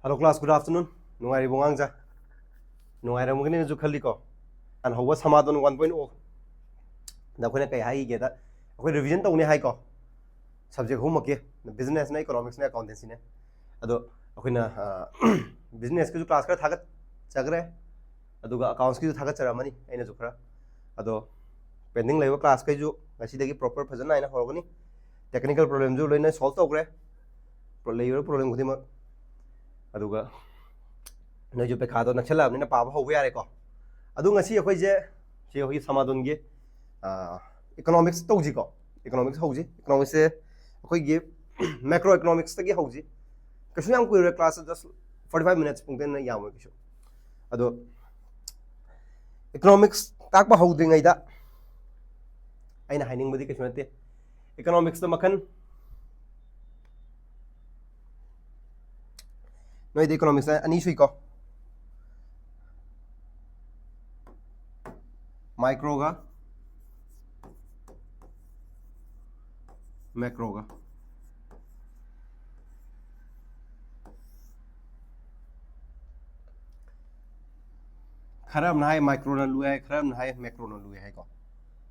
Hello class, good afternoon. Nungai bungang ja. Nungai ra mungkin ju khali ko. An hawa samadon 1.0. Da khone kai hai ge da. Khoi revision tawni hai ko. Subject home ke business na economics na accountancy ne. Ado khoina business ke ju class ka thagat chagre. Aduga accounts ki ju thagat charamani aina ju khara. Ado pending level class ke ju ngasi dagi proper phajana aina horogani. Technical problem ju loina solve tawgre. Level problem khudi ma aduga noi ju pekha do nakchala ni na pa ba ho yare ko adu ngasi akhoi je che hoi samadon ge economics to ji ko economics ho ji economics se akhoi ge macro economics ta ge ho ji kasu yam ko class just 45 minutes pung den yam ko kishu adu economics tak ba ho ding ai da aina haining budi kasu nate economics to makan noi de economics ani sui ko micro का macro का खराब ना है micro ना लुए है खराब ना है मैक्रो ना लुए है को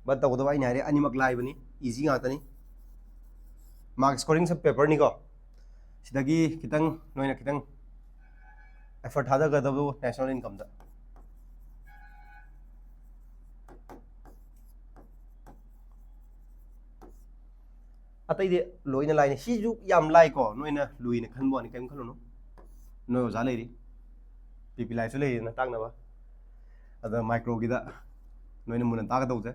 बट तो भाई नारे अनिमक लाइव बनी इजी आता नहीं मार्क स्कोरिंग सब पेपर नहीं को सिदागी कितंग नोइना कितंग एफर्ट हादा कर दबो नेशनल इनकम दा अतई दे लोइना लाइन सिजु याम लाई को नोइना लुइना खनबो नि केम खलोनो नो जा लेरी पीपी लाइसु लेरी ना तांगना बा अदा माइक्रो गिदा नोइना मुन तागा दउजे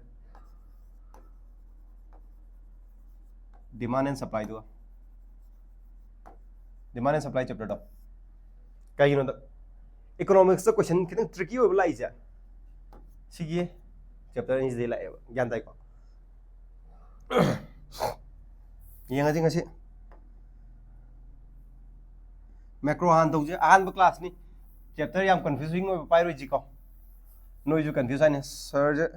डिमांड एंड सप्लाई दो डिमांड एंड सप्लाई चैप्टर दो कई नो इकोनॉमिक्स द क्वेश्चन कितन ट्रिकी हो लाई जा सिगी चैप्टर इज दे लाए ज्ञान ताई को ये मैक्रो हान तौजे अहम क्लास नि चैप्टर याम कंफ्यूजिंग हो पाइरो जी को नोय जो कंफ्यूज आने सर जे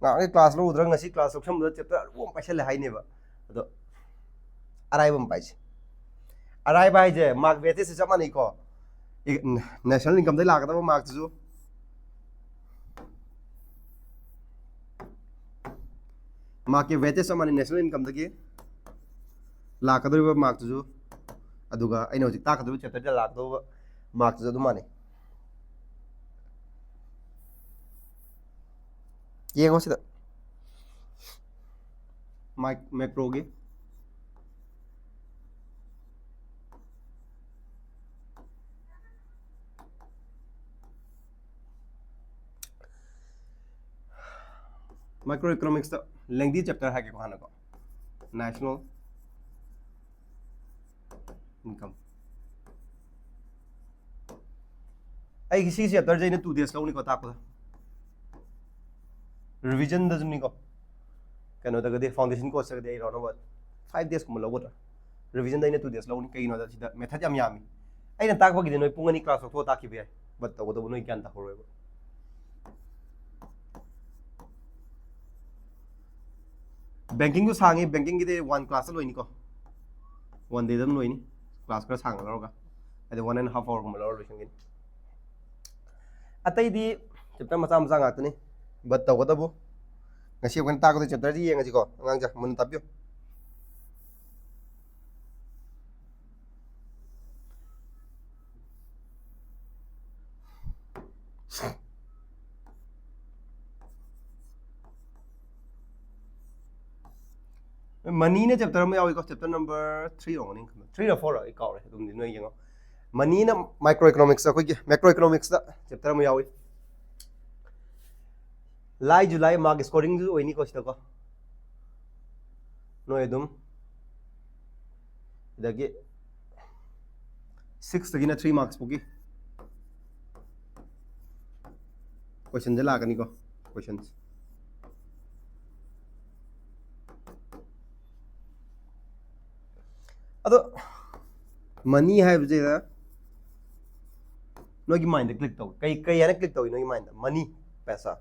गागे क्लास लो उद्रंग ngasi क्लास ऑप्शन द चैप्टर वो पैसे ले हाई नेबा अदो अराइबम पाइजे अराइबा है जे मार्क वेटे से जमा नहीं को नेशनल इनकम दे लागदा मार्क जो मार्क के वेटे से माने नेशनल इनकम दगे लाकदोरिबा मार्क जो अदुगा अइनो जिक ताकदोरिबा चैप्टर दे लाकदो मार्क जो माने येगो सिदा मैक्रो गे micro economics the lengthy chapter है के कहाना को नेशनल इनकम आई किसी चैप्टर जे ने 2 डेज लौनी को ताको रिवीजन द जुनी को कनो दगदे फाउंडेशन कोर्स दे रोनो 5 डेज को लौबो रिवीजन द ने 2 डेज लौनी कई नो द सिदा मेथड याम यामी आइना ताको गिदे नोय पुंगनी क्लास थो ताकी बे बट तो नोय ज्ञान ता होरोय बैंकिंग को सांगे बैंकिंग की 1 क्लास लोइनी को 1 डे दम लोइनी क्लास का सांग लरोगा अदे 1.5 आवर को लरो लोइसंगिन अतई दी चैप्टर मचा मचा गातनी but तगदबो ngasi kan ta ko chapter di ngasi ko ngang ja mun tapyo money ने चैप्टर में आवे को चैप्टर नंबर 3 होनी 3 or 4 एक और है तुम दिन ये मनी ना माइक्रो इकोनॉमिक्स को मैक्रो इकोनॉमिक्स दा चैप्टर में आवे लाई जुलाई मार्क स्कोरिंग जो ओइनी को को नो एकदम इदगे 6 तगिना 3 मार्क्स पुगी क्वेश्चन जे लागनी को क्वेश्चंस अदो मनी है बजे नो की माइंड क्लिक तो कई कई है क्लिक तो नो की माइंड मनी पैसा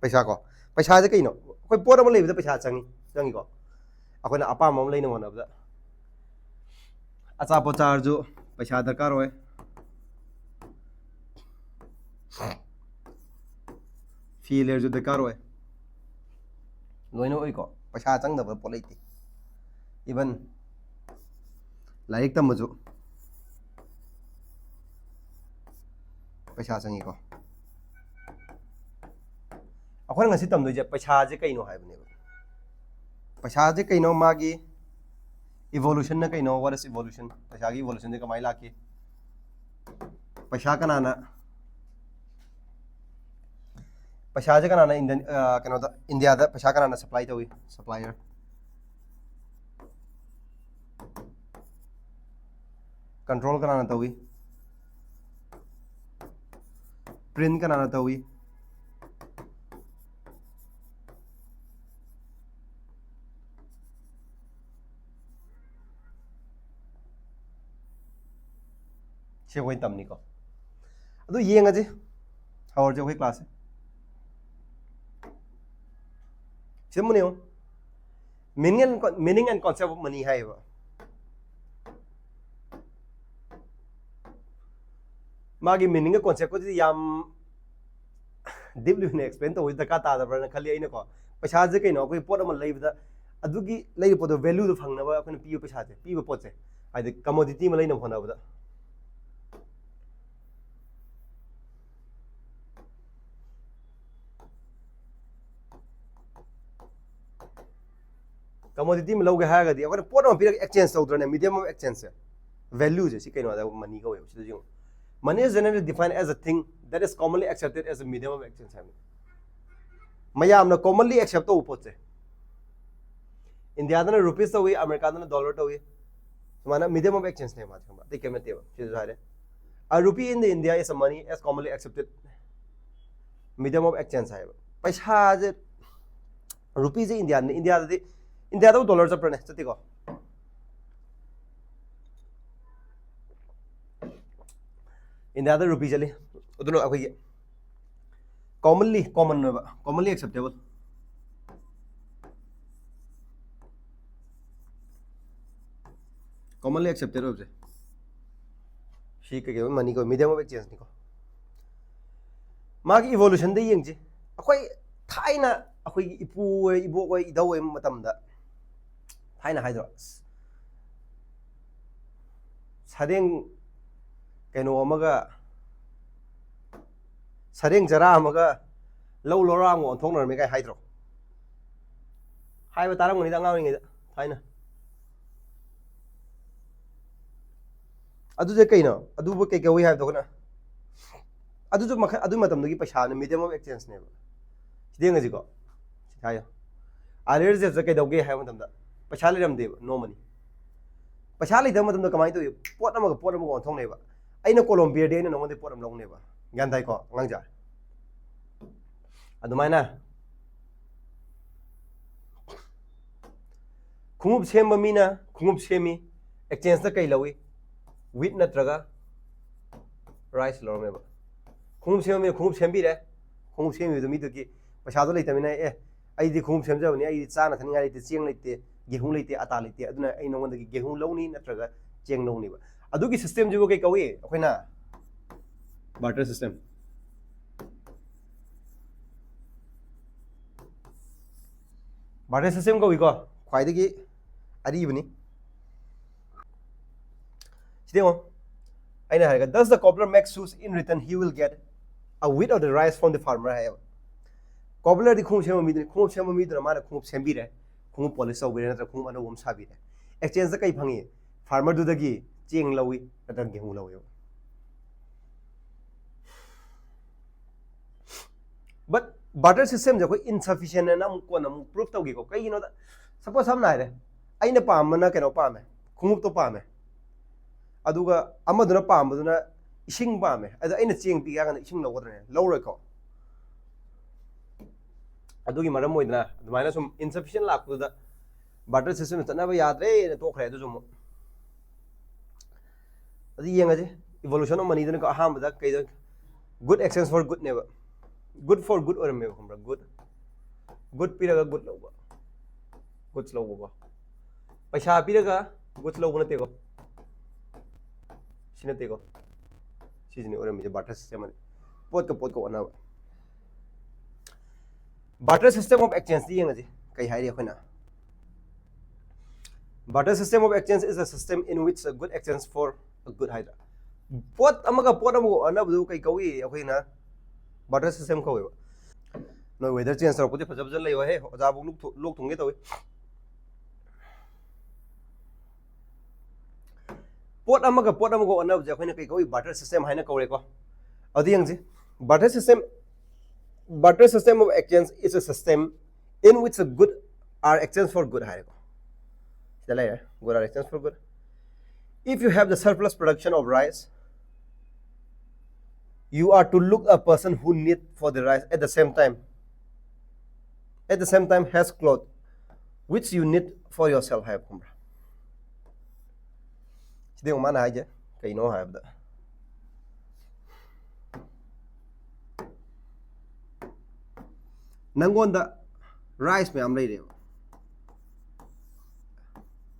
पैसा को पैसा जे कइनो कोई पोर म लेबे पैसा चंगी चंगी को अखोना अपाम म लेनो मनबदा अचापो चार्जो पैसा दरकार होए फी लेर जो दरकार होए लोइनो ओइको पैसा चंगदब पोट लेते इवन लाइक तमजु पैसा चंगीको अखोन ngasi तमदोजे पैसा जे कइनो हाइबने पैसा जे कइनो मागी इवोल्यूशन न कइनो व्हाट इज इवोल्यूशन पैसा की इवोल्यूशन जे कमाई लाके पैसा कनाना पैसा जे कनाना इंडियन कनो दा इंडिया दा पैसा कनाना सप्लाई तोई सप्लायर कंट्रोल कराना तवी प्रिंट कराना तवी से कोई तमनी को अदो येंगजे हवर जे कोई क्लास है सिमुनियो meaning and concept of money है मागी मीनिंग का कॉन्सेप्ट को याम डीपली ने एक्सप्लेन तो दरकार तादबरना खाली अइना को पैसा जे कइनो कोई पोट अमा लेबदा अदुगी लेइ पोट वैल्यू दो फंगनबा अखन पियो पैसा जे पिबो पोट जे हाइदे कमोडिटी मा लेना होनाबदा कमोडिटी में लौगे हागदी अखन पोट अमा पिरक एक्सचेंज तौद्रने मीडियम ऑफ एक्सचेंज से वैल्यू जे सी कइनो दा मनी को वेब सिदा Money is generally defined as a thing that is commonly accepted as a medium of exchange. Mayam na commonly accept to upoche. India na rupees to we, America na dollar to we. Mana medium of exchange ne mat kama. Take me teva. Chीज़ है. A rupee in the India is a money as commonly accepted medium of exchange है. पैसा जे रुपी जे India ने India तो dollar चप्पल ने चती को. India दा रुपी चले उदनो अखोई commonly acceptable commonly accepted होबजे शी के मनी को मीडियम ऑफ एक्सचेंज निको मागी इवोल्यूशन दे यंगजे अखोई थाइना अखोई इपू इबो कोई इदौ मतमदा थाइना हाइद्रो सादेंग कनो अमगा सरेंग जरा अमगा लौ लोरांग ओंथोंनर मे काय हाइद्रो हाइबा तारंगनि दा ngawi ngi थाइना अदु जे कइनो अदु बो के वे हाइब दोना अदु जो मख अदु मतम दगी पैसा ने मीडियम ऑफ एक्सचेंज ने सिदेंग जी को हायो आलेर जे के दोगे हाइ मतम दा पैसा लेरम दे नो मनी पैसा लेदम मतम दा कमाई तो पोट अमगा ओंथोंग नेबा अइना कोलंबिया दे ने नोंदे पोट अम लौनेबा ग्यान ताई को ngang अदुमाइना खुमुब सेम मीना खुमुब सेमी एक्सचेंज ता कई लवी विथ नत्रगा राइस लौमेबा खुमुब सेम मी खुमुब सेम बिरे खुमुब सेम मी दुकी पैसा तो लेतमिना ए आइदी खुमुब सेम जाबनी आइदी चाना थनिगा लेते चेंग लेते गेहूं लेते आटा लेते अदुना आई नोंदगी गेहूं लौनी नत्रगा चेंग लौनीबा अदुगी सिस्टम जुगो कई कवी अखोइना बार्टर सिस्टम बार्टर सिस्टम कवी को ख्वाइदगी अरीबनी सिदेंगो aina haraga does the cobbler make shoes in return he will get a wheat of the rice from the farmer hai cobbler di khum sema mi dra mara khum sembi re khum polish au bire na khum anu um sabi re exchange kai phangi farmer du dagi cheng lawi atan gehu lawi but barter system je koi insufficient na mu ko na mu proof tawgi ko kai no da suppose sam na re aina pam na keno pam khum to pam aduga amaduna pambaduna ising pame ada aina cheng pi ga ising lawdrene lawroi ko adugi maram moidna adumaina sum insufficient lakpuda barter system tanaba yadre na to khre adu sum adi yengaje evolution of money dun ko aham da kai good exchange for good never good for good or me humra good piraga good lawba good lawba paisa piraga good lawba na te ko सिने तेको सिजने ओरे मिजे barter system पोत को अना barter system of exchange दी यंग जी कई हाई अखना barter system of exchange is a system in which a good exchange for a good हाइड्रा पोत अमगा पोत अमगो अनबदु कई कौई अखना बाटर सिस्टम कौवे नो वेदर चेंज तौरपदि फजबजन लयो हे ओजाबु लोक थुंगे तौवे पोत अमगो अनब जे अखना कई कौई बाटर सिस्टम हाइना कौरे को अदि यंग जी barter system of exchange is a system in which a good are exchanged for good hai ko chala yaar good are exchanged for good if you have the surplus production of rice you are to look a person who need for the rice at the same time has cloth which you need for yourself hai kumra sidhe mana hai je kai no hai da nangonda rice me am lay re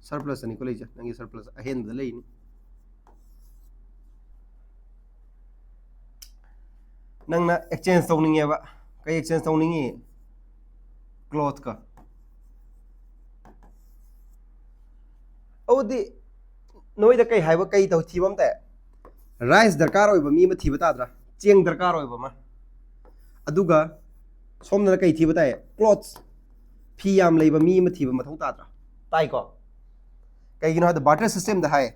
surplus ani ko lay ja nangi surplus ahen da lay ni nangna exchange tawninge ba kai exchange tawningi cloth ka odi noi da kai haiba kai taw thibam ta rice darkar oi ba mi ma thiba ta dra cheng darkar oi ba ma aduga सोमना कई थी बताए clothes फी याम लेबा मी म थीबा मथौ ताद्रा ताई को कई गिनो the barter system the high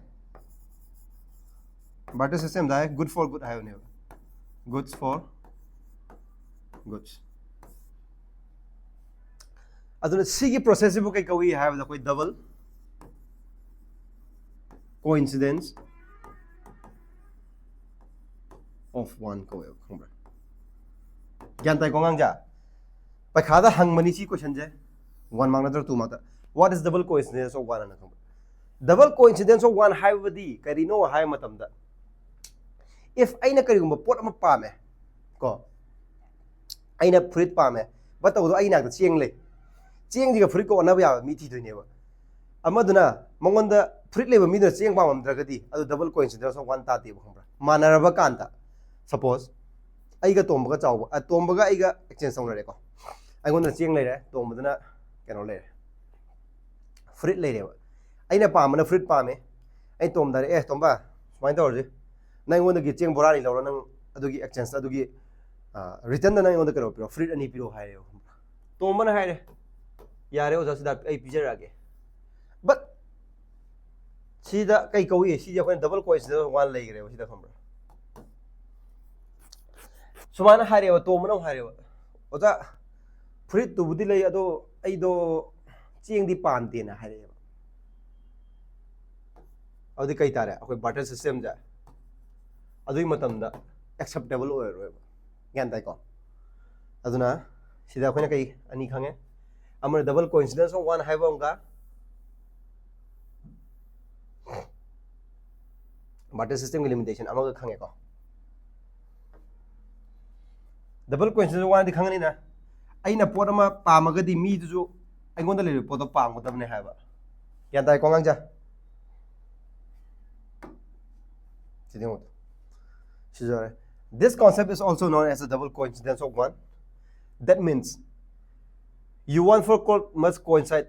barter system the hi good for good हाय ने गुड्स फॉर गुड्स अदुन सिगी प्रोसेस बु कई कवी हाय द कोई डबल कोइंसिडेंस ऑफ वन को खंबा ज्ञान ताई को ngang ja पैखादा हंगमनी ची क्वेश्चन जे वन मांगना दर टू माता what is double coincidence of वन अन खंबा डबल कोइंसिडेंस ऑफ वन हाइबदी करिनो हाय मतम दा इफ आइना करिगुम पोट अमा पामे को आइना फ्रिट पामे बतौ दो आइना द चेंग ले चेंग दिगा फ्रिट को अनब या मी थी दोनेबा अमदुना मंगोंदा फ्रिट लेबा मी द चेंग पामम द्रगदी अदु डबल कोइंसिडेंस ऑफ वन ताते खंबा मानरबा कांता सपोज आइगा तोंबगा चावबा तोंबगा आइगा एक्सचेंज तौनरे को आइगोंदा चेंग लेरे तोंबदना केनो लेरे फ्रिट लेरेबा आइना पामना फ्रिट पामे आई तोंबदा ए तोंबा सुमाइन तौरजे नंगोंदा गी चेंग बोरानी लौरा नंग अदुगी एक्सचेंज अदुगी रिटर्न दा नंगोंदा केनो पिरो फ्रिट अनि पिरो हायरे तोंबना हायरे यारे ओजा सिदा आई पिजरागे बट सिदा कई कौई सिदा कोन डबल कोइंसिडेंस वन लेगरे सिदा खंबरा सुमाना हारेवा तोमनो हारेवा ओजा फ्रिट तुबुदी लई अदो अइदो चेंगदी पानते ना हारेवा अदि कई तारे अखोय बाटर सिस्टम जा अदुई मतमदा एक्सेप्टेबल ओयरोयबा ज्ञान ताई को अदुना सिदा अखोयना कई अनि खंगे अमर डबल कोइंसिडेंस ऑफ वन हाइबोंगा बाटर सिस्टम की लिमिटेशन अमगा खंगे को डबल कोइंसिडेंस वन दी खंगनी ना अइना पोट अमा पामगदी मी दुजु अइगोंदा लेरे पोट पामगदबने हाइबा ज्ञान ताई को ngang ja this concept is also known as a double coincidence of one. That means you one for must coincide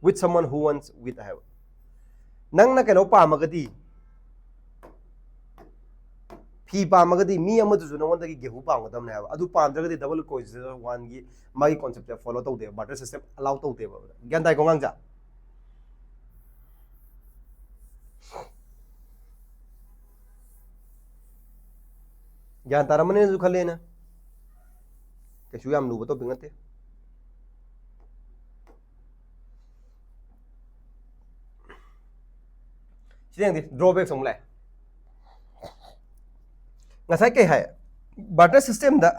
with someone who wants with a have nang na kano pamagadi phi pamagadi mi amadu na wanda gi gehu pamadam na have adu pamdragadi double coincidence of one gi mai concept follow to de barter system allow to de gyan dai ko ngang ja ज्ञान तारमने जो खले ना कैसु याम लुबतो बिंगते सिदेंग drawback संगलाय ngasai kai hai barter system da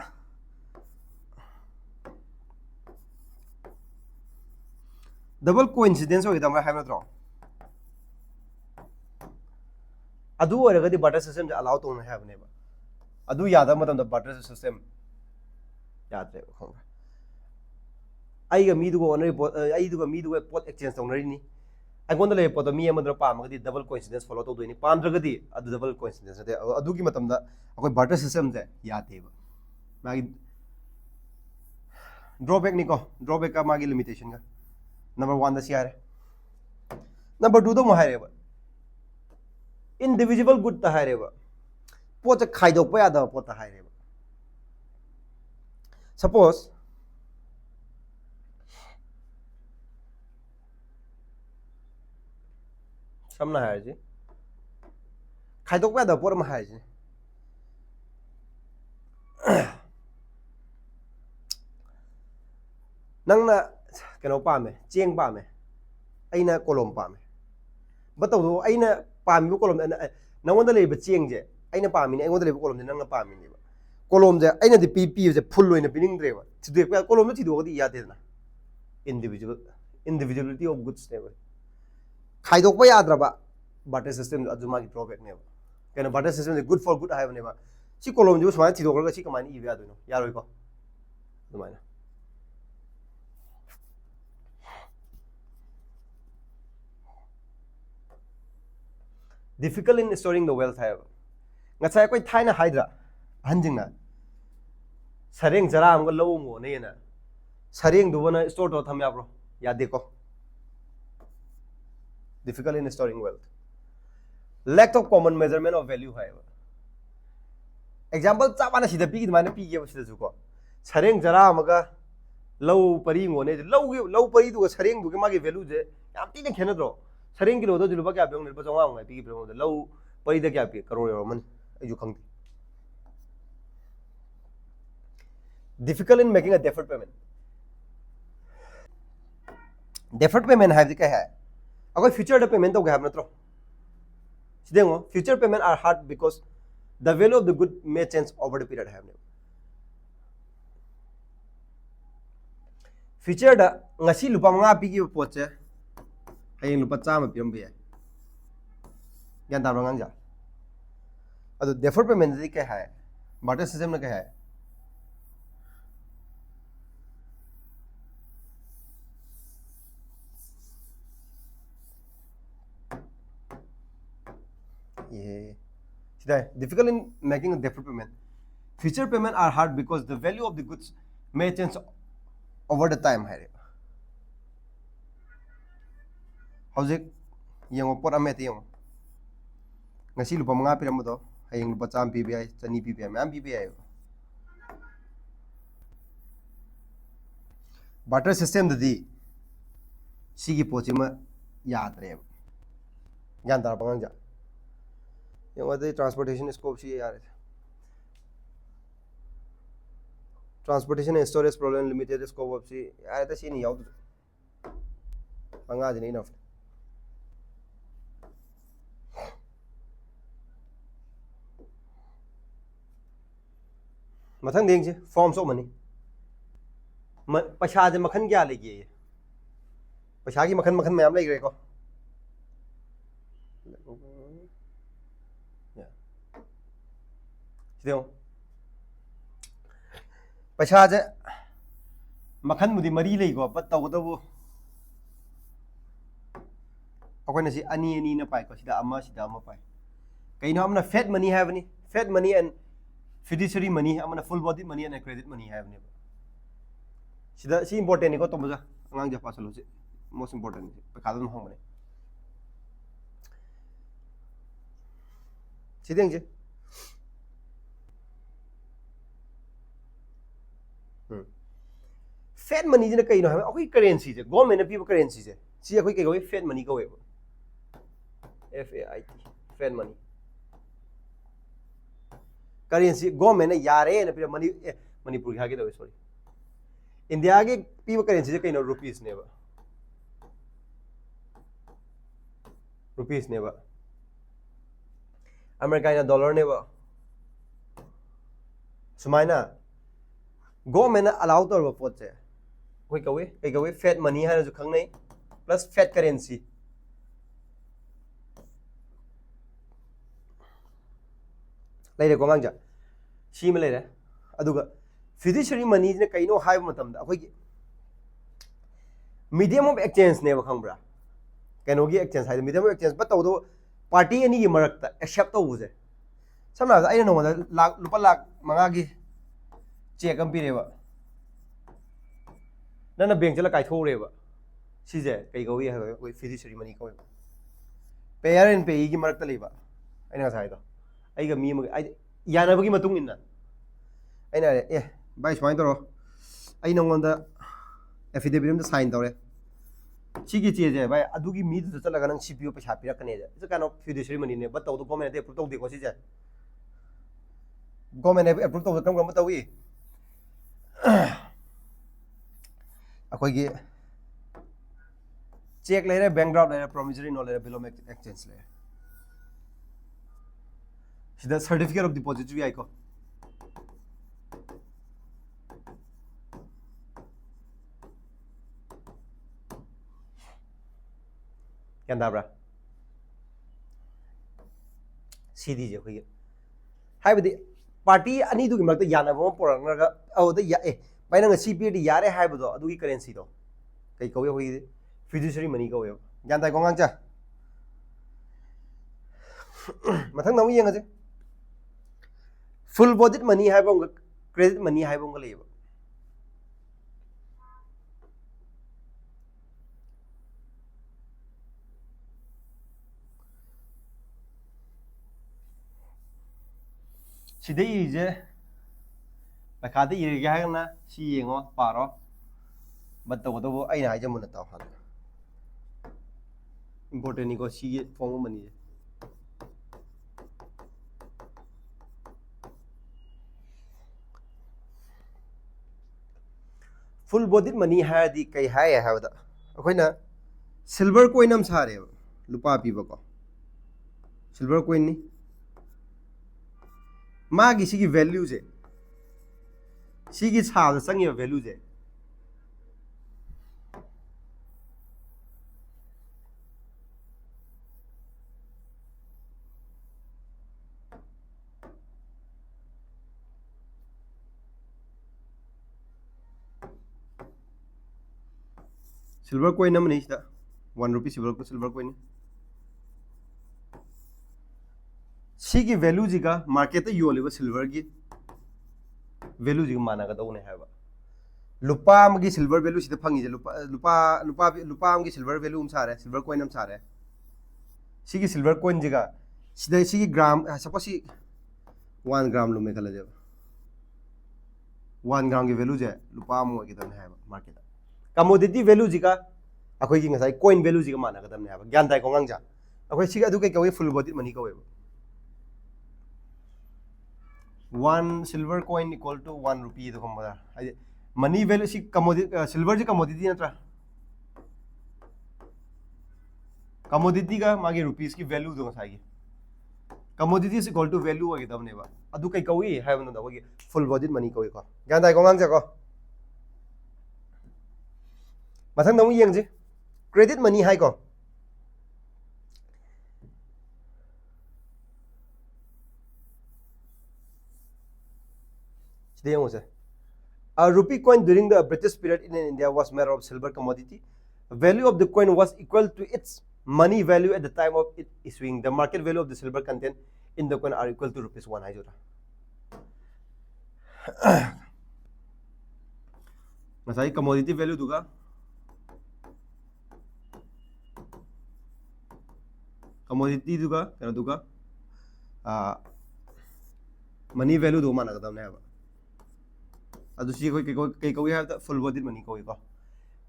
double coincidence ho idam hai matro adu oragadi barter system da allow to have ne ba adu yada matam da barter system yad re khong ai ga mi du go onri ai du ga mi du pot exchange tong nari ni ꯑꯩꯉꯣꯟꯗ ꯂꯩꯕ ꯄꯣꯠꯇꯣ ꯃꯤ ꯑꯃꯗ ꯄꯥꯝꯃꯒꯗꯤ double ꯀꯣꯏꯟꯁꯤꯗꯦꯟꯁ follow ꯇꯧꯗꯣꯏꯅꯤ ꯄꯥꯝꯗ꯭ꯔꯒꯗꯤ ꯑꯗꯨ double ꯀꯣꯏꯟꯁꯤꯗꯦꯟꯁ ꯅꯠꯇꯦ ꯑꯗꯨꯒꯤ ꯃꯇꯝꯗ ꯑꯩꯈꯣꯏ ꯕꯥꯔꯇꯔ ꯁꯤꯁꯇꯦꯝꯁꯦ ꯌꯥꯗꯦꯕ ꯃꯥꯒꯤ ꯗ꯭ꯔꯣꯕꯦꯛꯅꯤꯀꯣ ꯗ꯭ꯔꯣꯕꯦꯛꯀ ꯃꯥꯒꯤ ꯂꯤꯃꯤꯇꯦꯁꯟꯒ ꯅꯝꯕꯔ 1ꯗ ꯁꯤ ꯍꯥꯏꯔꯦ ꯅꯝꯕꯔ 2ꯗ ꯑꯃꯨꯛ ꯍꯥꯏꯔꯦꯕ individual good ta haireba pot khaidok pa yada pot ta haireba suppose samna hairji khaidok pa yada pot ma hairji nangna keno pame cheng pame aina kolom pame batau aina pami kolom nangonda leba chengje aina pami ni aingonda leba kolom ni nangna pami ni kolom je aina di pp je full loina pining dreba thidu pa kolom no thidu gadi yade na individuality of goods ne khaidok pa yadraba barter system aduma gi drawback ne kena barter system is good for good have ne ba si kolom ju sma thidu ga si kamani ibe adu no yaroi ko dumaina difficult in storing the wealth have ngasai koi thaina haidra hanjingna sareng jara am lo ngo ne na sareng du bana store to tham ya bro yade ko difficult in storing wealth lack of common measurement of value have example cha bana sida pi mana pi ge sida ju ko sareng jara amaga low pari ngo ne low pari du sareng du ge ma ge value je yam ti ne khena dro sareng kilo do juluba kya pyong nilpa chonga ngai pi pyong low pari da kya pi karo yo man ayu khang difficult in making a deferred payment have the hai agar future da payment to have natro sidengo future payment are hard because the value of the good may change over the period have future da ngasi lupa nga pi gi pot che hayeng lupa chama piam bi yan da rangang ja adu deferred payment di ka hai barter system na ka hai ye sida difficult in making a deferred payment future payment are hard because the value of the goods may change over the time hai hojik yengo pot amete yengo ngasi lupa manga piram do hayeng lupa cham pbi chani pbi mam pbi barter system dadi sigi pochima yadre yan dar bangang ja yengo the transportation scope si yar transportation and storage problem limited scope of si yar ta si ni yaw banga jini enough mathang deng je forms of money paisa je makhan kya legi paisa ki makhan mayam legi re ko sideo paisa je makhan mudi mari legi ko pat taw da bu akoi na si ani na pai ko sida ama pai kaino amna fat money have ni fat money and fiduciary money amana full body money and credit money have ne sida si important ni ko tomaja angang ja pasalo si most important ni pa kadon hong mane sideng je fat money jina kai no ha akoi currency je government na pi currency je si akoi kai go fat money ko we FAIT fat money currency government yare na pira manipur ga ge do sorry india ge piwa currency je kaino rupees ne ba america na dollar ne ba sumaina government na allow tor ba pot je koi kawe fat money ha ju khang nei plus fat currency laire ko ngang ja si ma laire aduga fiduciary money ne kaino hai matam da akoi medium of exchange ne ba khangbra ꯀꯩꯅꯣꯒꯤ exchange ꯍꯥꯏꯗꯤ medium exchange but ꯇꯧꯕꯗꯣ party ꯑꯅꯤꯒꯤ ꯃꯔꯛꯇ accept ꯇꯧꯕꯁꯦ ꯁꯝꯅ ꯍꯥꯏꯔꯕꯗ ꯑꯩꯅ ꯅꯉꯣꯟꯗ ꯂꯨꯄꯥ ꯂꯥꯛ 5ꯒꯤ ꯆꯦꯛ ꯑꯃ ꯄꯤꯔꯦꯕ ꯅꯪꯅ ꯕꯦꯡ ꯆꯠꯂ ꯀꯥꯏꯊꯣꯛꯎꯔꯦꯕ ꯁꯤꯁꯦ ꯀꯩ ꯀꯧꯏ ꯍꯥꯏꯕ ꯑꯩꯈꯣꯏ ꯐꯤꯗꯨꯁꯔꯤ ꯃꯅꯤ ꯀꯧꯋꯦꯕ ꯄꯦꯌꯔ ꯑꯦꯟ ꯄꯦꯌꯤꯒꯤ ꯃꯔꯛꯇ ꯂꯩꯕ ꯑꯩꯅ ꯉꯁꯥꯏꯗꯣ ꯑꯩꯒ ꯃꯤ ꯑꯃꯒ ꯍꯥꯏꯗꯤ ꯌꯥꯅꯕꯒꯤ ꯃꯇꯨꯡ ꯏꯟꯅ ꯑꯩꯅ ꯑꯦ ꯚꯥꯏ ꯁꯨꯃꯥꯏꯅ ꯇꯧꯔꯣ ꯑꯩ ꯅꯉꯣꯟꯗ ꯑꯦꯐꯤꯗꯦꯕꯤꯠ ꯑꯃꯗ ꯁꯥꯏꯟ ꯇꯧꯔꯦ ꯁꯤꯒꯤ ꯆꯦꯁꯦ ꯚꯥꯏ ꯑꯗꯨꯒꯤ ꯃꯤꯗꯨꯗ ꯆꯠꯂꯒ ꯅꯪ ꯁꯤ ꯄꯤꯌꯣ ꯄꯩꯁꯥ ꯄꯤꯔꯛꯀꯅꯦꯁꯦ ꯏꯠꯁ ꯀꯥꯏꯟ ꯑꯣꯐ ꯐꯤꯗꯨꯁꯔꯤ ꯃꯅꯤꯅꯦ ꯕꯠ ꯇꯧꯗꯣ ꯒꯣꯔꯃꯦꯟꯅꯗꯤ ꯑꯦꯄ꯭ꯔꯨቭ ꯇꯧꯗꯦꯀꯣ ꯁꯤꯁꯦ ꯒꯣꯔꯃꯦꯟꯅ ꯑꯦꯄ꯭ꯔꯨꯚ ꯇꯧꯕꯗ ꯀꯔꯝ ꯇꯧꯏ ꯑꯩꯈꯣꯏꯒꯤ ꯆꯦꯛ ꯂꯩꯔꯦ ꯕꯦꯡ ꯗ꯭ꯔꯥꯐ ꯂꯩꯔꯦ ꯄ꯭ꯔꯣꯃꯤꯁꯔꯤ ꯅꯣꯠ ꯂꯩꯔꯦ ꯕꯤꯜ ꯑꯣꯐ ꯑꯦꯛꯁꯆꯦꯟꯖ ꯂꯩꯔꯦ ꯁꯤꯗ ꯁꯔꯇꯤꯐꯤꯀꯦꯠ ꯑꯣꯐ ꯗꯤꯄꯣꯖꯤꯠꯁꯨ ꯌꯥꯏꯀꯣ ꯒ꯭ꯌꯥꯟ ꯇꯥꯕ꯭ꯔꯥ ꯁꯤꯗꯤꯁꯦ ꯑꯩꯈꯣꯏꯒꯤ ꯍꯥꯏꯕꯗꯤ ꯄꯥꯔꯇꯤ ꯑꯅꯤꯗꯨꯒꯤ ꯃꯔꯛꯇ ꯌꯥꯅꯕ ꯑꯃ ꯄꯨꯔꯛꯅꯔꯒ ꯑꯗꯨꯗ ꯚꯥꯏ ꯅꯪ ꯉꯁꯤ ꯄꯤꯔꯗꯤ ꯌꯥꯔꯦ ꯍꯥꯏꯕꯗꯣ ꯑꯗꯨꯒꯤ ꯀꯔꯦꯟꯁꯤꯗꯣ ꯀꯩ ꯀꯧꯏ ꯑꯩꯈꯣꯏꯒꯤ ꯐꯤꯗꯨꯁꯔꯤ ꯃꯅꯤ ꯀꯧꯋꯦꯕ ꯒ꯭ꯌꯥꯟ ꯇꯥꯏꯀꯣ ꯑꯉꯥꯡꯁꯦ ꯃꯊꯪꯗ ꯑꯃꯨꯛ ꯌꯦꯡꯉꯁꯦ ꯐꯨꯜ ꯕꯣꯗꯤꯠ ꯃꯅꯤ ꯍꯥꯏꯕ ꯑꯃꯒ ꯀ꯭ꯔꯦꯗꯤꯠ ꯃꯅꯤ ꯍꯥꯏꯕ ꯑꯃꯒ ꯂꯩꯌꯦꯕ ꯁꯤꯗ ꯏꯔꯤꯁꯦ ꯄꯩꯈꯥꯗ ꯏꯔꯒꯦ ꯍꯥꯏꯔꯒꯅ ꯁꯤ ꯌꯦꯡꯉꯣ ꯄꯥꯔꯣ ꯕꯠ ꯇꯧꯕꯇꯕꯨ ꯑꯩꯅ ꯍꯥꯏꯖꯦ ꯃꯨꯟꯅ ꯇꯥꯎ ꯍꯥꯟꯅ ꯏꯝꯄꯣꯔꯇꯦꯟꯅꯤꯀꯣ ꯁꯤꯒꯤ ꯐꯣꯡꯕ ꯃꯅꯤꯁꯦ ꯐꯨꯜ ꯕꯣꯗꯤꯠ ꯃꯅꯤ ꯍꯥꯏꯔꯗꯤ ꯀꯩ ꯍꯥꯏ ꯍꯥꯏꯕꯗ ꯑꯩꯈꯣꯏꯅ ꯁꯤꯜꯚꯔ ꯀꯣꯏꯟ ꯑꯃ ꯁꯥꯔꯦꯕ ꯂꯨꯄꯥ ꯄꯤꯕꯀꯣ ꯁꯤꯜꯚꯔ ꯀꯣꯏꯟꯅꯤ ꯃꯥꯒꯤ ꯁꯤꯒꯤ ꯚꯦꯂ꯭ꯌꯨꯁꯦ ꯁꯤꯒꯤ ꯁꯥꯕꯗ ꯆꯪꯉꯤꯕ ꯚꯦꯂ꯭ꯌꯨꯁꯦ ꯁꯤꯜꯚꯔ ꯀꯣꯏꯟ ꯑꯃꯅꯤ ꯁꯤꯗ 1 ꯔꯨꯄꯤ ꯁꯤꯜꯚꯔ ꯀꯣꯏꯟꯅꯤ ꯁꯤꯒꯤ ꯚꯦꯂꯨꯁꯤꯒ ꯃꯥꯔꯀꯦꯠꯇ ꯌꯣꯜꯂꯤꯕ ꯁꯤꯜꯚꯔꯒꯤ ꯚꯦꯂꯨꯁꯤꯒ ꯃꯥꯟꯅꯒꯗꯧꯅꯦ ꯍꯥꯏꯕ ꯂꯨꯄꯥ ꯑꯃꯒꯤ ꯁꯤꯜꯚꯔ ꯚꯦꯂꯨ ꯁꯤꯗ ꯐꯪꯉꯤꯁꯦ ꯂꯨꯄꯥ ꯑꯃꯒꯤ ꯁꯤꯜꯚꯔ ꯚꯦꯂꯨ ꯑꯃ ꯁꯥꯔꯦ ꯁꯤꯜꯚꯔ ꯀꯣꯏꯟ ꯑꯃ ꯁꯥꯔꯦ ꯁꯤꯒꯤ ꯁꯤꯜꯚꯔ ꯀꯣꯏꯟꯁꯤꯒ ꯁꯤꯗ ꯁꯤꯒꯤ ꯒ꯭ꯔꯥꯝ ꯁꯄꯣꯁ ꯁꯤ 1 ꯒ꯭ꯔꯥꯝ ꯂꯨꯝꯃꯦ ꯈꯜꯂꯁꯦꯕ 1 ꯒ꯭ꯔꯥꯝꯒꯤ ꯚꯦꯂꯨꯁꯦ ꯂꯨꯄꯥ ꯑꯃ ꯑꯣꯏꯒꯗꯕꯅꯦ ꯍꯥꯏꯕ ꯃꯥꯔꯀꯦꯠꯇ ꯀꯃꯣꯗꯤꯇꯤ ꯚꯦꯂꯨꯁꯤꯒ ꯑꯩꯈꯣꯏꯒꯤ ꯉꯁꯥꯏ ꯀꯣꯏꯟ ꯚꯦꯂꯨꯁꯤꯒ ꯃꯥꯟꯅꯒꯗꯕꯅꯦ ꯍꯥꯏꯕ ꯒ꯭ꯌꯥꯟ ꯇꯥꯏꯀꯣ ꯑꯉꯥꯡꯁꯦ ꯑꯩꯈꯣꯏ ꯁꯤꯒ ꯑꯗꯨ ꯀꯩ ꯀꯧꯏ ꯐꯨꯜ ꯕꯣꯗꯤꯠ ꯃꯅꯤ ꯀꯧꯋꯦꯕ 1 silver coin equal to 1 rupee तो कम है मनी वैल्यू सी कमोडिटी सिल्वर जी कमोडिटी नत्रा कमोडिटी का मागे रुपीस की वैल्यू दो साइगी commodity is equal to value होगी तब नेबा अदु कई कौई है बन दा होगी फुल बॉडीड मनी कौई को ज्ञान ताई को ngang को मथंग नमु येंग जे क्रेडिट मनी हाई को A rupee coin during the British period in India was made of silver commodity. The value of the coin was equal to its money value at the time of it issuing. The market value of the silver content in the coin are equal to rupees 1. Masai commodity value duga. Commodity duga, kana duga. Money value do mana kadam ne haba. अदु सी कोई कई कौई है full bodied money कौई को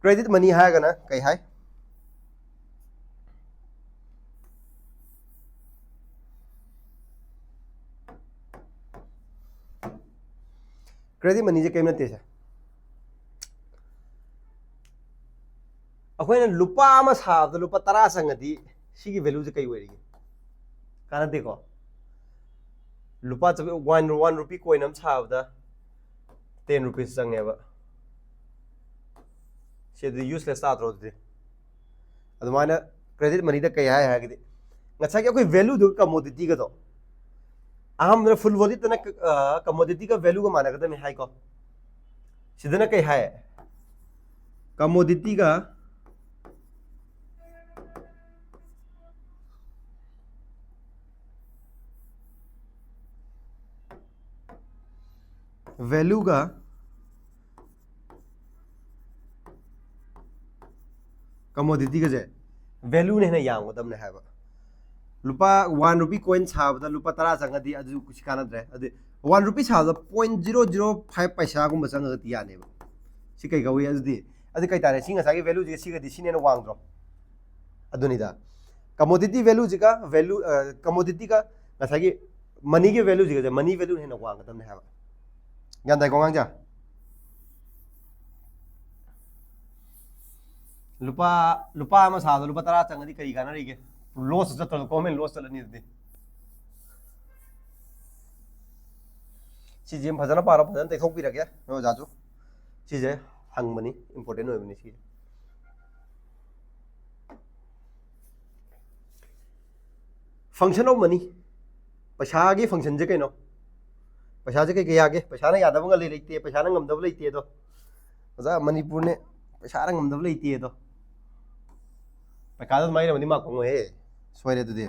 credit money है गना कई है credit money जे कई नते से अखोइना लुपा अमा साबदा लुपा 10 संगदी सिगी वैल्यू जे कई ओइरिगे कानते को लुपा 1 रुपी कोइन अम साबदा 10 rupees चंगेबा से यूजलेस तात्रो दे अदुमाना क्रेडिट मनी दा कई है गदि ngasa के कोई वैल्यू दो कमोडिटी का दो अहम फुल बॉडी तना कमोडिटी का वैल्यू का माना कदम है को सिदना कई है कमोडिटी का value ga commodity ga je value ne na yang godam ne ha ba lupa 1 rupee coin sa ba lupa tara changa di adu kuch kana dre adu 1 rupee sa da 0.005 paisa gum changa ti ya ne ba si kai ga wi adu kai tare singa sa gi value ji si ga di sine na wang dro adu ni da commodity value ji ga value commodity ga na sa gi money के value जी money value है ना वांग तब ने है ज्ञान दाई कौन जा लुपा हम साधु लुपा तरा चंगदी करी गाना रही के लॉस जत तो कमेंट लॉस चल नहीं दे चीज फजना पारो फजन देखोक भी रखे नो जाजू चीज है हंग मनी इंपोर्टेंट होय बनी चीज फंक्शन ऑफ मनी पैसा की फंक्शन जे कहीं पैसा जे कई आगे पैसा ने यादव ले लेते पैसा ने गमदब लेते तो ओजा मणिपुर ने पैसा ने गमदब लेते तो पैसा तो माइने मनी मा को हे सोरे तो दे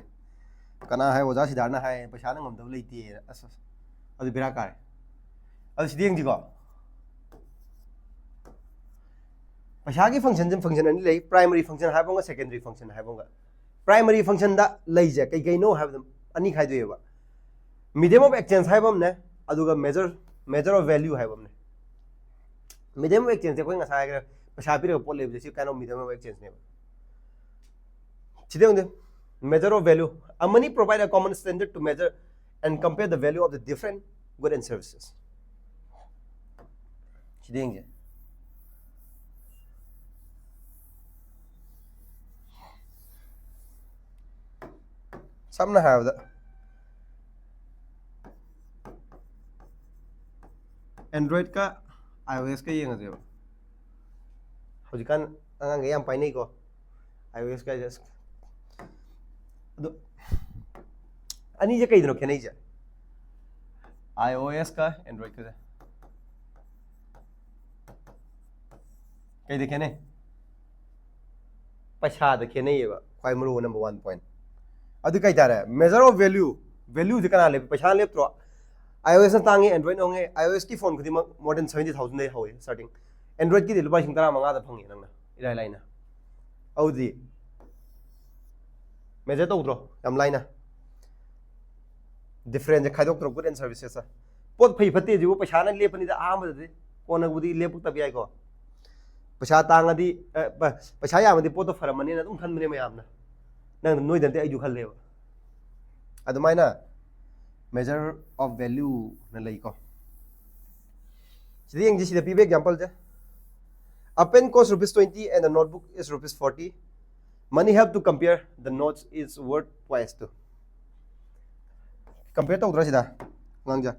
कना है ओजा सिधारना है पैसा ने गमदब लेते अस अदु बिरा कार अदु सिदेंग जी को पैसा की फंक्शन अनि ले प्राइमरी फंक्शन है बोंगा सेकेंडरी फंक्शन है बोंगा प्राइमरी फंक्शन दा ले जे कई नो है अनि खाइ दोयबा medium of exchange है बम ने अदुगा measure of value है बम ने medium of exchange कोई ngasa है पैसा पिर पोल ले जैसे kind of medium of exchange ने चिदे होंगे measure of value a money provide a common standard to measure and compare the value of the different goods and services चिदे होंगे samna have the Android का iOS का ये नजर है हुजिकान अंगांग ये हम पाई नहीं को iOS का जस्ट तो अनि जे कई दिनों क्या नहीं जा iOS का Android का कई देखे नहीं पैसा देखे नहीं है बा कोई मरो नंबर 1 पॉइंट अदु कई तारे मेजर ऑफ वैल्यू दिखना ले पैसा ले तो iOS तांगे Android होंगे iOS की फोन खुदी मोर देन 70,000 दे होए स्टार्टिंग Android की दिलबा सिंग 15 दा फंगे नंगना इराय लाइना औदी मेजर तो उतरो हम लाइना डिफरेंस खाइदोक तो गुड एंड सर्विसेस पोत फई फते जिवो पैसा न लेपनी दा आम दे कोन गुदी लेपुक तब याय को पैसा तांगदी पैसा यामदी पोत तो फरमनी ना तुम खनमने में यामना नंग नोय दंते आयु खल लेबा अदमाइना measure of value na lai ko sideng ji sida pibe example ja a pen costs ₹20 and a notebook is ₹40 money have to compare the notes is worth twice to compare to udra sida ngang ja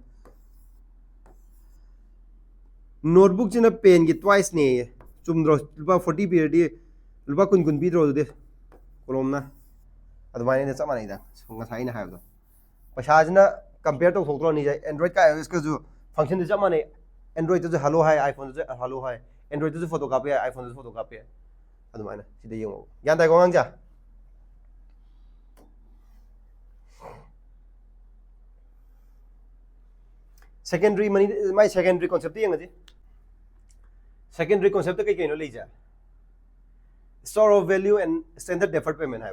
notebook jina pen gi twice ne chumdro ₹40 pi di ₹10 pi dro de kolom na admane ne chama nei da sunga sai na ha do पैसा जना compare तो थोकरो नहीं जाए Android का iOS का जो function जमा नहीं एंड्रॉइड तो हेलो है आईफोन तो हेलो है एंड्रॉइड तो फोटो कॉपी है आईफोन तो फोटो कॉपी है अदुमाना सिदे यंगो यान ताई गोंग जा सेकेंडरी मनी माय सेकेंडरी कांसेप्ट यंग जी सेकेंडरी कांसेप्ट कई कई नो ले जा store of value and standard deferred payment है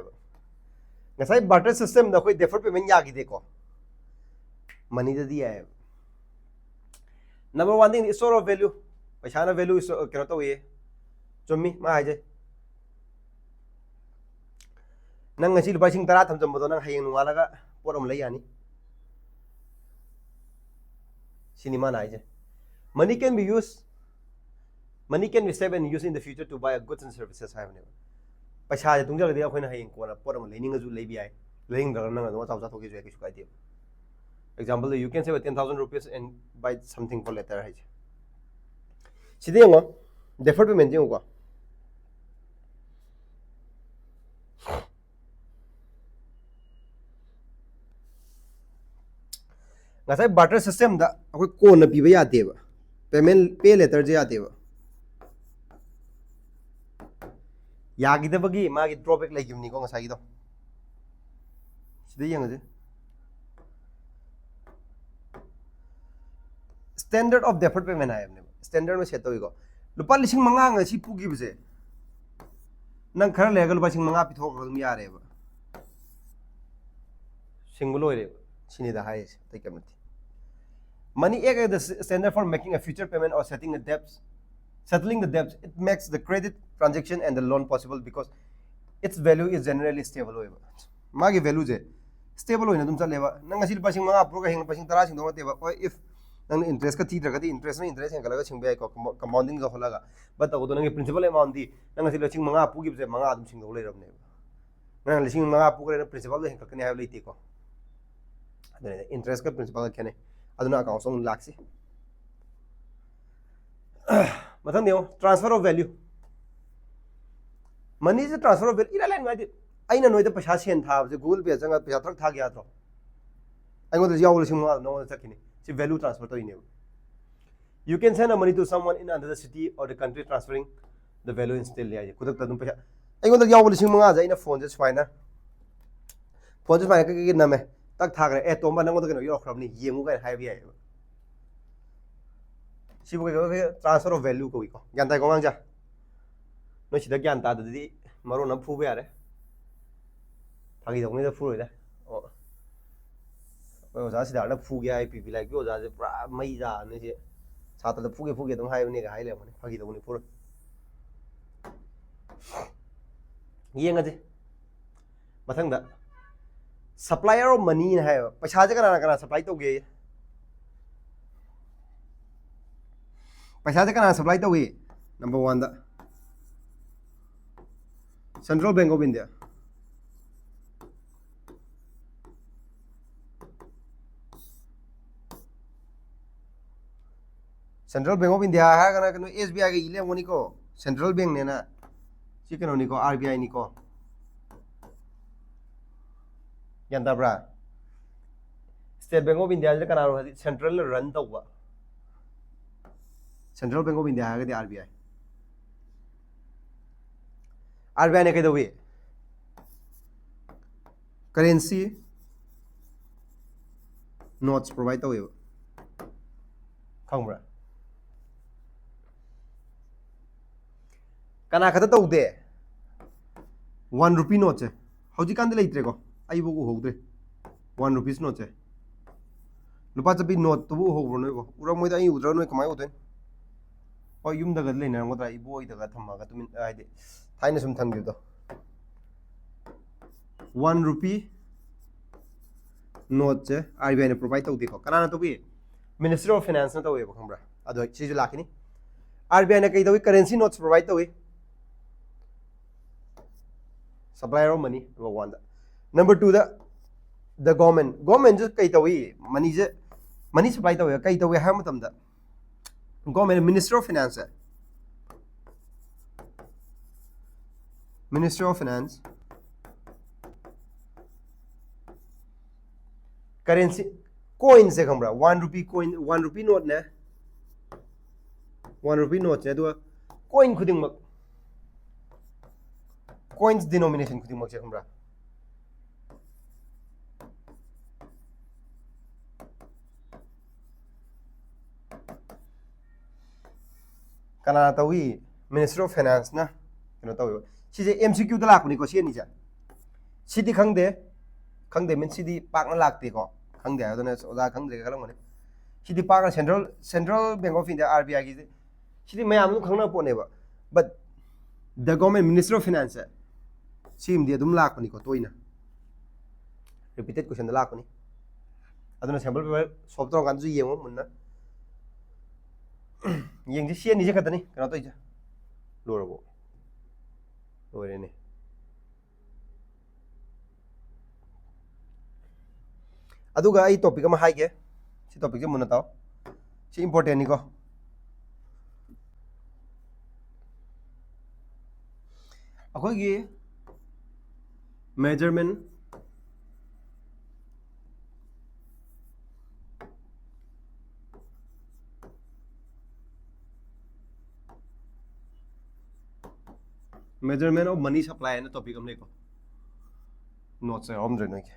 ngasai barter system da koi deferred payment ya gi deko money da diya hai number 1 thing store of value paisa na value kero to ye chummi ma hai je nang ngasi lupa sing tara tham jam bodo nang hayeng nunga laga pot om lai yani cinema na hai je money can be saved and used in the future to buy goods and services hai ne पैसा जे तुंग जगदे अखोइना हयें कोना पोरम laning जु लेबि आइ laning दर नंग no चाव चाथोके जे किसु काइदे example you can save 10,000 rupees and buy something for later है सिदे यंगो deferred payment यंगो को ngasai barter system da akoi कोन पिबा यादेबा पेमेंट पे लेटर जे यादेबा यागिदबगी मागी ड्रॉबैक लेगिमनी को ngasa gido sida yang ade standard of deferred payment hai ne standard ma set toiko lupa lising manga nga si pugi bse nang khara lega lupa sing manga pithok ro mi yare ba singulo re sini da hai tai kamati money ek the standard for making a future payment or settling the debts. It makes the credit transaction and the loan possible because its value is generally stable hoiba magi value je stable hoina dum chaleba nang asil pasing manga pro ga heng pasing tara sing do teba or if nang interest ka ti draga di interest heng kala ga sing bai ko compounding ga holaga but to nang principal amount di nang asil sing manga pu gi je manga dum sing do le rabne nang lising manga pu ga principal heng ka kani ha leiti ko adune interest ka principal ka kene aduna account song laksi mathang deo transfer of value money is a transfer of value ila line ma di aina noida paisa sen tha je google pay janga paisa thak tha gya tro ai ngo de yaw le sing ma no takini si value transfer to ine you can send a money to someone in another city or the country transferring the value instantly ai kudak ta dum paisa ai ngo de yaw le sing ma ja ina phone je swaina ka na me tak tha gre e to ma ngo de no yo khram ni yengu ga hai bi ai si bu ga transfer of value ko ko gyan tai ko mang ja no si da gyan ta di maro na phu be are thagi dong ni da phu rồi đấy bây giờ sẽ đã phu cái ai bị lại cái giờ sẽ mấy giờ nữa chứ sao tao phu cái dong hai này cái hai liền mà thagi dong ni phu rồi ये ngadi mathang da supplier of money hai paisa je kana supply to ge paisa je kana supply to ge number 1 da Central Bank of India Central Bank of India ha kana kanu SBI ge ile ngoni ko Central Bank ne na si kanu ni ko RBI ni ko yanda bra State Bank of India je kana ro central run to ba Central Bank of India ha ge RBI RBI ne kai do we currency notes provide to we khang bra kana khata to de 1 rupee note che hoji kan de leitre ko ai bu ko hogde 1 rupees note che lupa chapi note to bu hogro noi ko ura moi da ai udra noi kamai oten o yum da ga leina ngo da i boi da ga thamma ga tumin ai de thaina sum thang de do 1 rupee note che RBI ne provide to de ko kana na to bi Ministry of Finance na to we ko khambra ado chi ju lakini RBI ne kai do currency notes provide to we supplier of money number 1 number 2 the government just kai tawi money supply tawi kai tawi ha matam da government Ministry of Finance currency coin se khambra 1 rupee coin 1 rupee note ne 1 rupee note ne do coin khuding mak coins denomination khuding mak che khambra kana tawi Ministry of Finance na kino tawi si je MCQ da lak ni ko si ni ja si di khangde men si di pak na lak te ko khangde ado na oda khangde ka lang ne si di pak na Central Bank of India RBI gi si di mayam nu khangna po ne ba but the government Ministry of Finance si im di dum lak ni ko toina repeated question da lak ni ado na sample paper solve tong kan ju yeng mo mun na yeng ji sia ni je khatani kana to ja lorabo lore ne aduga ai topic ma hai ge si topic je mun taw si important ni ko akoi gi measurement of money supply na topic हमने को notes है हम रहने के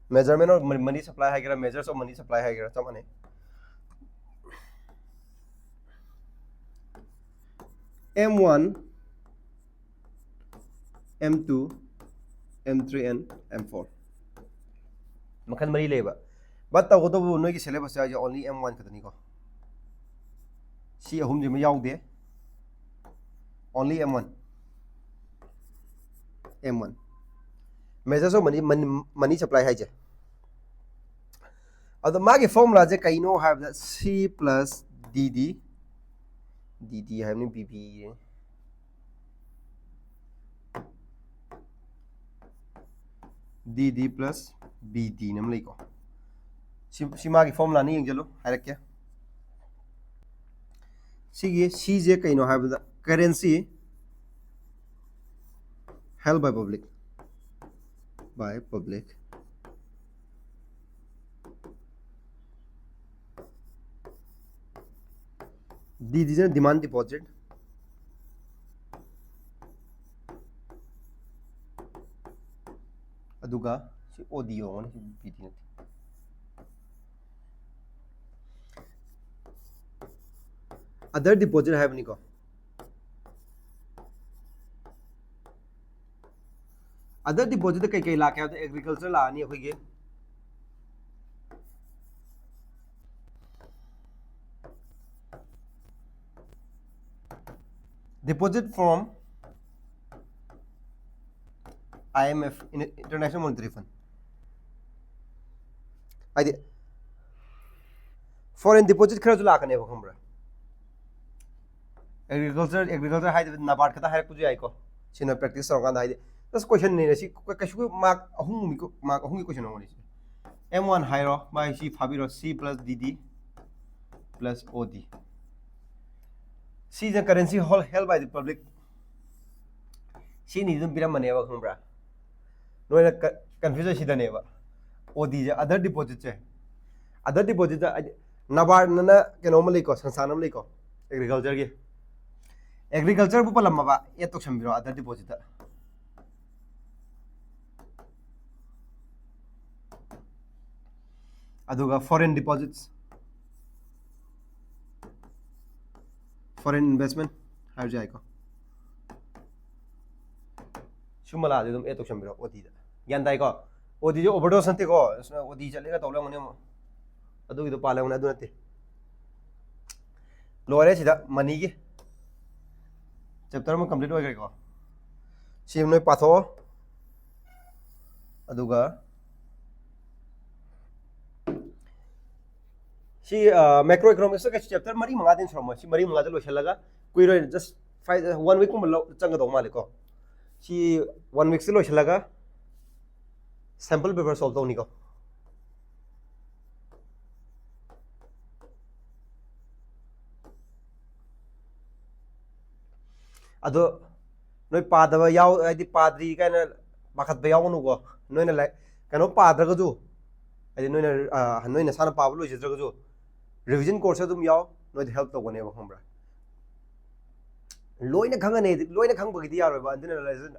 measurement of money supply hai measures of money supply hai chama ne M1 M2 M3 and M4 makan mari leba but ta goto bu noi ki syllabus ya only M1 kadani ko si ahum ji ma yaw de only M1 measures of money supply hai je ado magi formula je kaino have that C plus DD have ni BB DD plus BD nam lai ko si magi formula ni yeng jalo harak kya sige C je kaino have the currency held by public DD is demand deposit aduga si OD on si BD nati other deposit have ni ko other deposit kai kai la kya agriculture la ni khoi ge deposit from IMF International Monetary Fund adi foreign deposit khara jula kane ba khambra agriculture hai nabard khata hai puji ai ko sina practice sor kan hai this question ne si kashu mark ahum ki question ngoni M1 hairo by C fabiro C plus DD plus OD C is a currency held by the public C ni dum biram mane ba khambra no na confusion si dane ba OD je other deposit nabard na kenom lai ko sansanam lai ko agriculture bu palam ba e to sambiro other deposit aduga foreign deposits foreign investment har jai ko sumala de dum e to sambiro OD da yan dai ko OD je overdose ante ko OD chalega tawla ngone mo adugi do pala ngone adu nate lore sida money gi chapter mo complete hoy ko sim noi patho aduga si macroeconomics ka chapter mari manga din from si mari manga lo shalaga kuiro just 1 week ko changa do male ko si 1 week se lo shalaga sample paper solve to ni ko ado noi padaba yaw adi padri kana bakhat ba yaw nu go noi na like kano padra ga ju adi noi na sana pablo je ga ju revision course dum yaw noi help to gone ba khambra loina khanga ne loina khang ba gi ya ro ba andina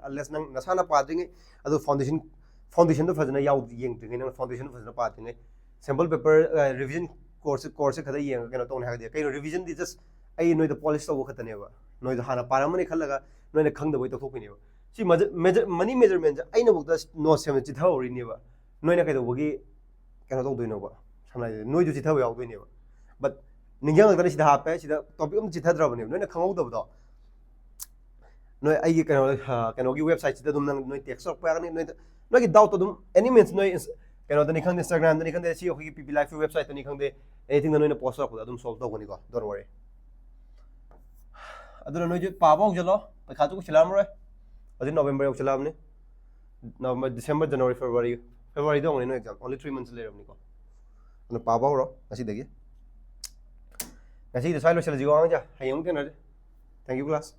unless nang nasana padri ado foundation do fazna yaw yeng ting ne foundation fazna padri ne sample paper revision course khada yeng kano to ne ha de kai revision di just ai noi the polish to khata ne ba noi hana paramani khallaga noi khang da boi to thokini ba si money measurement ai na bukta no sem chi thawri ni ba noi na kai do bogi kana to doino ba samna noi ju chi thaw yaw doini ba but ningyang da si da ha pe si da topic um chi thadra ba ne noi na khangau da ba noi ai gi kana gi website da dum nang noi text ok pa ni noi gi doubt to dum any means noi kana da ni khang Instagram da ni khang de si ok pp live website da ni khang de anything da noi na post ko da dum solve to ko ni ko don't worry aduna noi ju pabong jalo pakha chu chilam roi adi November yok chilam ni November December January February do ngoni no exam only 3 months later ni ko ana pabong ro ngasi degi ngasi de sai lo sel jiwa anga hayong tena thank you class